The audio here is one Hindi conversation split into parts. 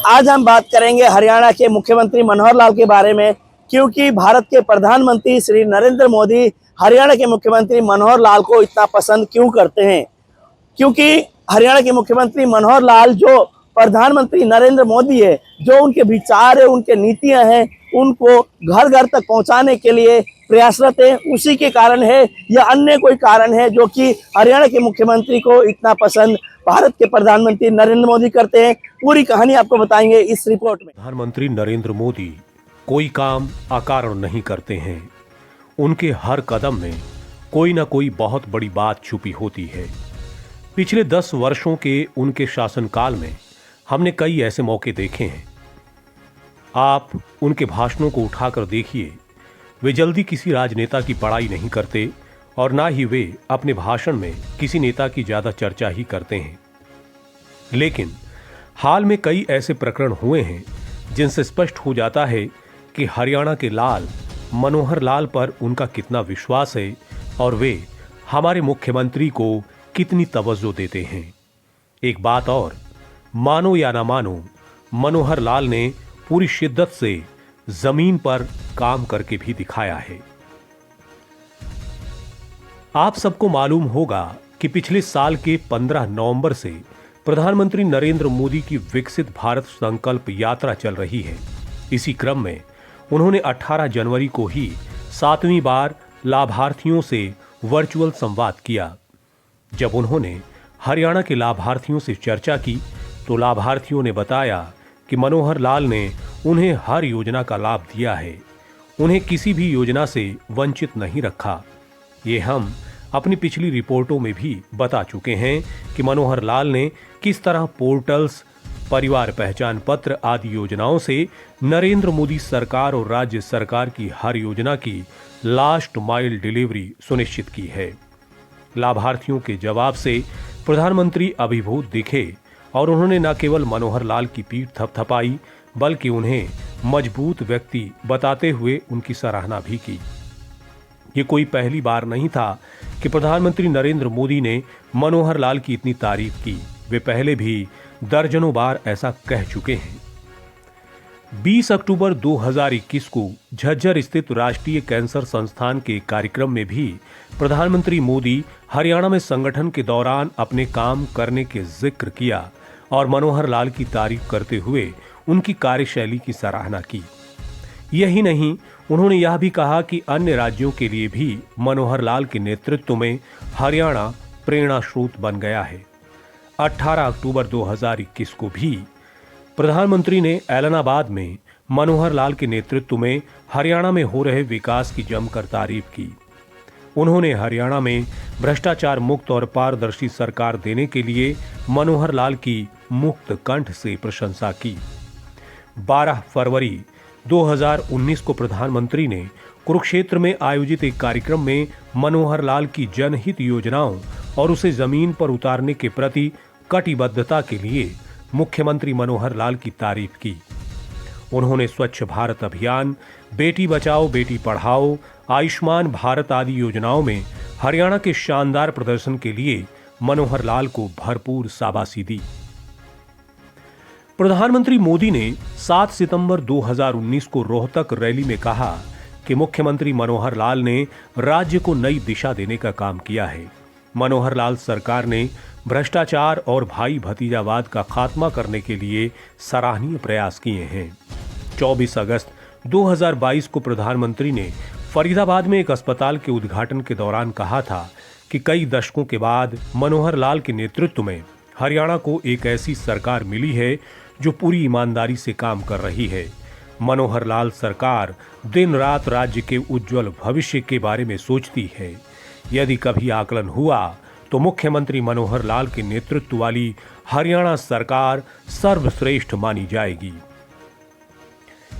आज हम बात करेंगे हरियाणा के मुख्यमंत्री मनोहर लाल के बारे में, क्योंकि भारत के प्रधानमंत्री श्री नरेंद्र मोदी हरियाणा के मुख्यमंत्री मनोहर लाल को इतना पसंद क्यों करते हैं। क्योंकि हरियाणा के मुख्यमंत्री मनोहर लाल जो प्रधानमंत्री नरेंद्र मोदी है, जो उनके विचार है, उनके नीतियां हैं, उनको घर घर तक पहुंचाने के लिए प्रयासरत है। उसी के कारण है या अन्य कोई कारण है जो कि हरियाणा के मुख्यमंत्री को इतना पसंद भारत के प्रधानमंत्री नरेंद्र मोदी करते हैं। पूरी कहानी आपको बताएंगे इस रिपोर्ट में। प्रधानमंत्री नरेंद्र मोदी कोई काम अकारण नहीं करते हैं। उनके हर कदम में कोई ना कोई बहुत बड़ी बात छुपी होती है। पिछले 10 वर्षों के उनके शासनकाल में हमने कई ऐसे मौके देखे हैं। आप उनके भाषणों को उठाकर देखिए, वे जल्दी किसी राजनेता की बड़ाई नहीं करते और ना ही वे अपने भाषण में किसी नेता की ज्यादा चर्चा ही करते हैं। लेकिन हाल में कई ऐसे प्रकरण हुए हैं जिनसे स्पष्ट हो जाता है कि हरियाणा के लाल मनोहर लाल पर उनका कितना विश्वास है और वे हमारे मुख्यमंत्री को कितनी तवज्जो देते हैं। एक बात और, मानो या ना मानो, मनोहर लाल ने पूरी शिद्दत से जमीन पर काम करके भी दिखाया है। आप सबको मालूम होगा कि पिछले साल के 15 नवंबर से प्रधानमंत्री नरेंद्र मोदी की विकसित भारत संकल्प यात्रा चल रही है। इसी क्रम में उन्होंने 18 जनवरी को ही 7वीं बार लाभार्थियों से वर्चुअल संवाद किया। जब उन्होंने हरियाणा के लाभार्थियों से चर्चा की तो लाभार्थियों ने बताया कि मनोहर लाल ने उन्हें हर योजना का लाभ दिया है, उन्हें किसी भी योजना से वंचित नहीं रखा। ये हम अपनी पिछली रिपोर्टों में भी बता चुके हैं कि मनोहर लाल ने किस तरह पोर्टल्स, परिवार पहचान पत्र आदि योजनाओं से नरेंद्र मोदी सरकार और राज्य सरकार की हर योजना की लास्ट माइल डिलीवरी सुनिश्चित की है। लाभार्थियों के जवाब से प्रधानमंत्री अभिभूत दिखे और उन्होंने न केवल मनोहर लाल की पीठ थपथपाई बल्कि उन्हें मजबूत व्यक्ति बताते हुए उनकी सराहना भी की। ये कोई पहली बार नहीं था कि प्रधानमंत्री नरेंद्र मोदी ने मनोहर लाल की इतनी तारीफ की। वे पहले भी दर्जनों बार ऐसा कह चुके हैं। 20 अक्टूबर 2021 को झज्जर स्थित राष्ट्रीय कैंसर संस्थान के कार्यक्रम में भी प्रधानमंत्री मोदी हरियाणा में संगठन के दौरान अपने काम करने के जिक्र किया और मनोहर लाल की तारीफ करते हुए उनकी कार्यशैली की सराहना की। यही नहीं, उन्होंने यह भी कहा कि अन्य राज्यों के लिए भी मनोहर लाल के नेतृत्व में हरियाणा प्रेरणा स्रोत बन गया है। 18 अक्टूबर 2021 को भी प्रधानमंत्री ने ऐलनाबाद में मनोहर लाल के नेतृत्व में हरियाणा में हो रहे विकास की जमकर तारीफ की। उन्होंने हरियाणा में भ्रष्टाचार मुक्त और पारदर्शी सरकार देने के लिए मनोहर लाल की मुक्त कंठ से प्रशंसा की। 12 फरवरी 2019 को प्रधानमंत्री ने कुरुक्षेत्र में आयोजित एक कार्यक्रम में मनोहर लाल की जनहित योजनाओं और उसे जमीन पर उतारने के प्रति कटिबद्धता के लिए मुख्यमंत्री मनोहर लाल की तारीफ की। उन्होंने स्वच्छ भारत अभियान, बेटी बचाओ बेटी पढ़ाओ, आयुष्मान भारत आदि योजनाओं में हरियाणा के शानदार प्रदर्शन के लिए मनोहर लाल को भरपूर शाबाशी दी। प्रधानमंत्री मोदी ने 7 सितंबर 2019 को रोहतक रैली में कहा कि मुख्यमंत्री मनोहर लाल ने राज्य को नई दिशा देने का काम किया है। मनोहर लाल सरकार ने भ्रष्टाचार और भाई भतीजावाद का खात्मा करने के लिए सराहनीय प्रयास किए हैं। 24 अगस्त 2022 को प्रधानमंत्री ने फरीदाबाद में एक अस्पताल के उद्घाटन के दौरान कहा था कि कई दशकों के बाद मनोहर लाल के नेतृत्व में हरियाणा को एक ऐसी सरकार मिली है जो पूरी ईमानदारी से काम कर रही है। मनोहर लाल सरकार दिन रात राज्य के उज्जवल भविष्य के बारे में सोचती है। यदि कभी आकलन हुआ तो मुख्यमंत्री मनोहर लाल के नेतृत्व वाली हरियाणा सरकार सर्वश्रेष्ठ मानी जाएगी।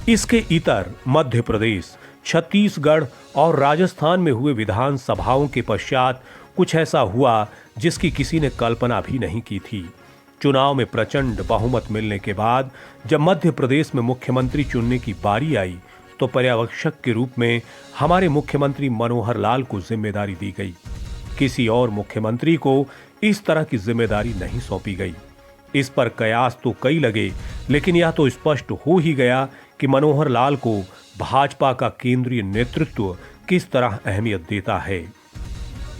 इसके इतर मध्य प्रदेश, छत्तीसगढ़ और राजस्थान में हुए विधानसभाओं के पश्चात कुछ ऐसा हुआ जिसकी किसी ने कल्पना भी नहीं की थी। चुनाव में प्रचंड बहुमत मिलने के बाद जब मध्य प्रदेश में मुख्यमंत्री चुनने की बारी आई तो पर्यवेक्षक के रूप में हमारे मुख्यमंत्री मनोहर लाल को जिम्मेदारी दी गई। किसी और मुख्यमंत्री को इस तरह की जिम्मेदारी नहीं सौंपी गई। इस पर कयास तो कई लगे, लेकिन यह तो स्पष्ट हो ही गया कि मनोहर लाल को भाजपा का केंद्रीय नेतृत्व किस तरह अहमियत देता है।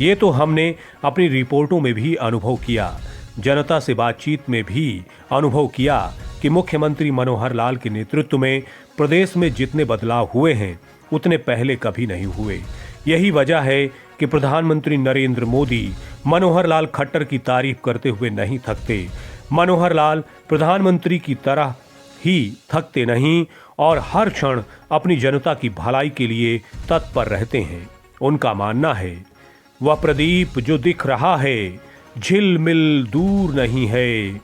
ये तो हमने अपनी रिपोर्टों में भी अनुभव किया, जनता से बातचीत में भी अनुभव किया कि मुख्यमंत्री मनोहर लाल के नेतृत्व में प्रदेश में जितने बदलाव हुए हैं उतने पहले कभी नहीं हुए। यही वजह है कि प्रधानमंत्री नरेंद्र मोदी मनोहर लाल खट्टर की तारीफ करते हुए नहीं थकते। मनोहर लाल प्रधानमंत्री की तरह ही थकते नहीं और हर क्षण अपनी जनता की भलाई के लिए तत्पर रहते हैं। उनका मानना है, वह प्रदीप जो दिख रहा है झिलमिल दूर नहीं है,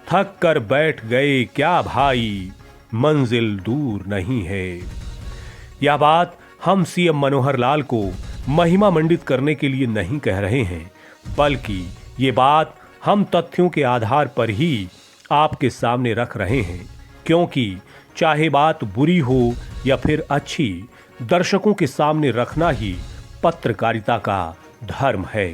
थक कर बैठ गए क्या भाई, मंजिल दूर नहीं है। यह बात हम सीएम मनोहर लाल को महिमा मंडित करने के लिए नहीं कह रहे हैं, बल्कि ये बात हम तथ्यों के आधार पर ही आपके सामने रख रहे हैं, क्योंकि चाहे बात बुरी हो या फिर अच्छी, दर्शकों के सामने रखना ही पत्रकारिता का धर्म है।